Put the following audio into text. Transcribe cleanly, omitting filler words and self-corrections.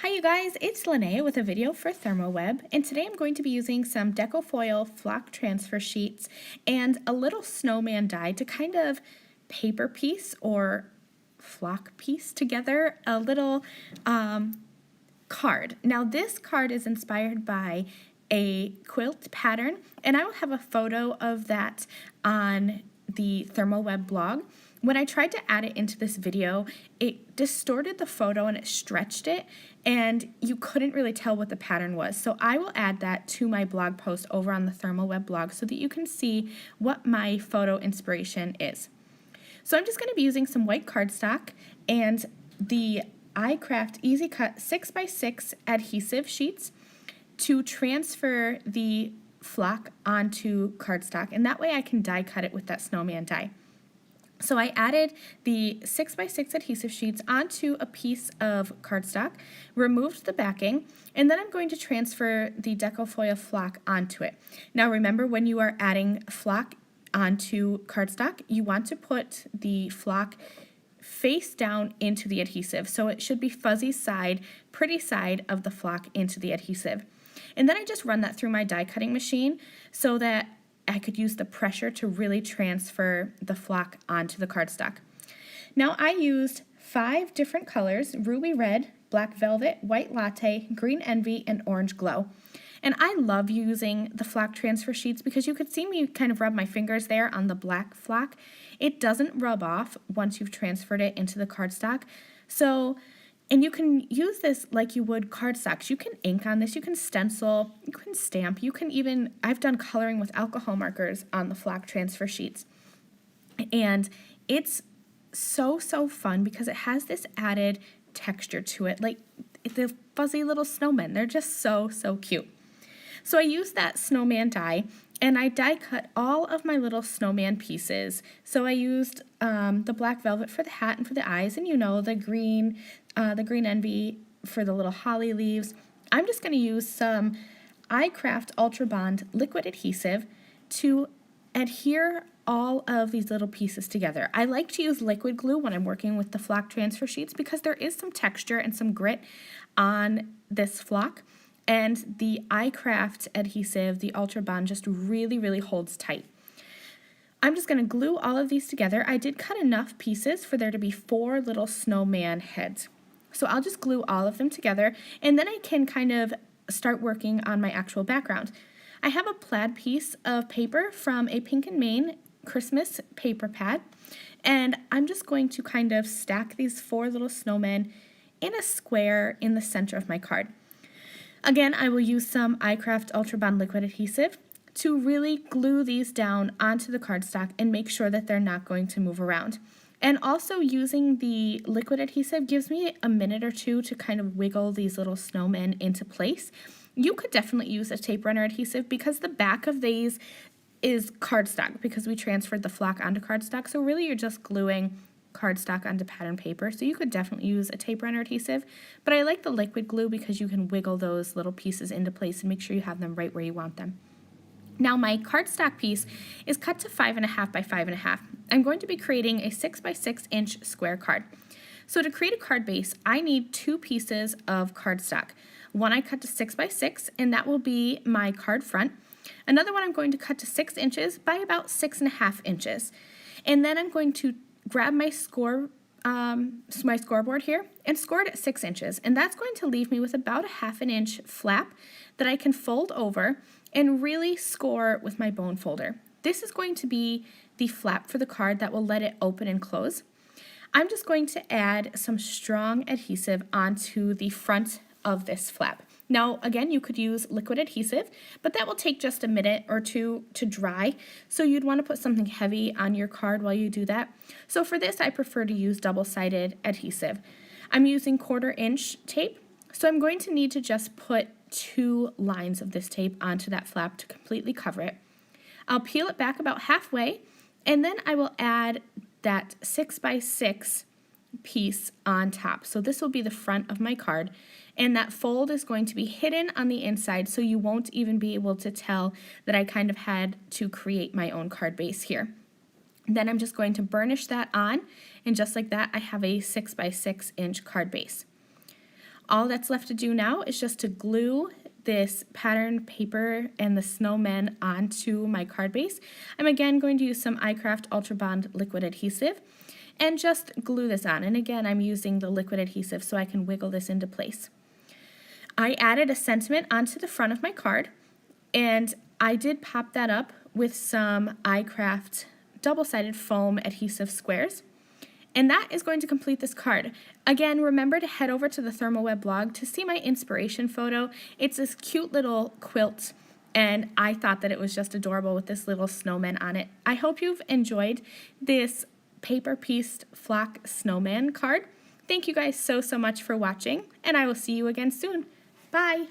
Hi you guys, it's Lynnea with a video for ThermOWeb, and today I'm going to be using some Deco foil flock transfer sheets and a little snowman die to kind of paper piece or flock piece together a little card. Now this card is inspired by a quilt pattern, and I will have a photo of that on the ThermOWeb blog. When I tried to add it into this video, it distorted the photo and it stretched it, and you couldn't really tell what the pattern was. So I will add that to my blog post over on the ThermOWeb blog so that you can see what my photo inspiration is. So I'm just going to be using some white cardstock and the iCraft Easy Cut 6x6 adhesive sheets to transfer the flock onto cardstock, and that way I can die cut it with that snowman die. So I added the 6x6 adhesive sheets onto a piece of cardstock, removed the backing, and then I'm going to transfer the Deco foil flock onto it. Now remember, when you are adding flock onto cardstock, you want to put the flock face down into the adhesive. So it should be fuzzy side, pretty side of the flock into the adhesive. And then I just run that through my die cutting machine so that I could use the pressure to really transfer the flock onto the cardstock. Now I used 5 different colors: ruby red, black velvet, white latte, green envy, and orange glow. And I love using the flock transfer sheets because you could see me kind of rub my fingers there on the black flock. It doesn't rub off once you've transferred it into the cardstock. And you can use this like you would cardstocks. You can ink on this, you can stencil, you can stamp, you can even, I've done coloring with alcohol markers on the flock transfer sheets. And it's so fun because it has this added texture to it, like the fuzzy little snowmen. They're just so cute. So I used that snowman die, and I die cut all of my little snowman pieces. So I used the black velvet for the hat and for the eyes, and the green envy for the little holly leaves. I'm just going to use some iCraft Ultra Bond liquid adhesive to adhere all of these little pieces together. I like to use liquid glue when I'm working with the flock transfer sheets because there is some texture and some grit on this flock. And the iCraft adhesive, the Ultra Bond, just really holds tight. I'm just going to glue all of these together. I did cut enough pieces for there to be 4 little snowman heads. So I'll just glue all of them together, and then I can kind of start working on my actual background. I have a plaid piece of paper from a Pink and Main Christmas paper pad, and I'm just going to kind of stack these 4 little snowmen in a square in the center of my card. Again, I will use some iCraft Ultra Bond liquid adhesive to really glue these down onto the cardstock and make sure that they're not going to move around. And also, using the liquid adhesive gives me a minute or two to kind of wiggle these little snowmen into place. You could definitely use a tape runner adhesive because the back of these is cardstock because we transferred the flock onto cardstock. So really you're just gluing cardstock onto pattern paper, so you could definitely use a tape runner adhesive, but I like the liquid glue because you can wiggle those little pieces into place and make sure you have them right where you want them. Now my cardstock piece is cut to 5.5 by 5.5. I'm going to be creating a 6x6 inch square card. So to create a card base, I need 2 pieces of cardstock. One I cut to 6x6, and that will be my card front. Another one I'm going to cut to 6 inches by about 6.5 inches. And then I'm going to grab my scoreboard here and score it at 6 inches, and that's going to leave me with about a 1/2 inch flap that I can fold over and really score with my bone folder. This is going to be the flap for the card that will let it open and close. I'm just going to add some strong adhesive onto the front of this flap. Now, again, you could use liquid adhesive, but that will take just a minute or two to dry, so you'd want to put something heavy on your card while you do that. So for this, I prefer to use double-sided adhesive. I'm using 1/4 inch tape, so I'm going to need to just put 2 lines of this tape onto that flap to completely cover it. I'll peel it back about halfway, and then I will add that 6x6 piece on top. So this will be the front of my card, and that fold is going to be hidden on the inside, so you won't even be able to tell that I kind of had to create my own card base here. Then I'm just going to burnish that on, and just like that, I have a 6x6 inch card base. All that's left to do now is just to glue this pattern paper and the snowmen onto my card base. I'm again going to use some iCraft Ultra Bond liquid adhesive and just glue this on. And again, I'm using the liquid adhesive so I can wiggle this into place. I added a sentiment onto the front of my card, and I did pop that up with some iCraft double-sided foam adhesive squares. And that is going to complete this card. Again, remember to head over to the ThermOWeb blog to see my inspiration photo. It's this cute little quilt, and I thought that it was just adorable with this little snowman on it. I hope you've enjoyed this paper-pieced flock snowman card. Thank you guys so much for watching, and I will see you again soon. Bye!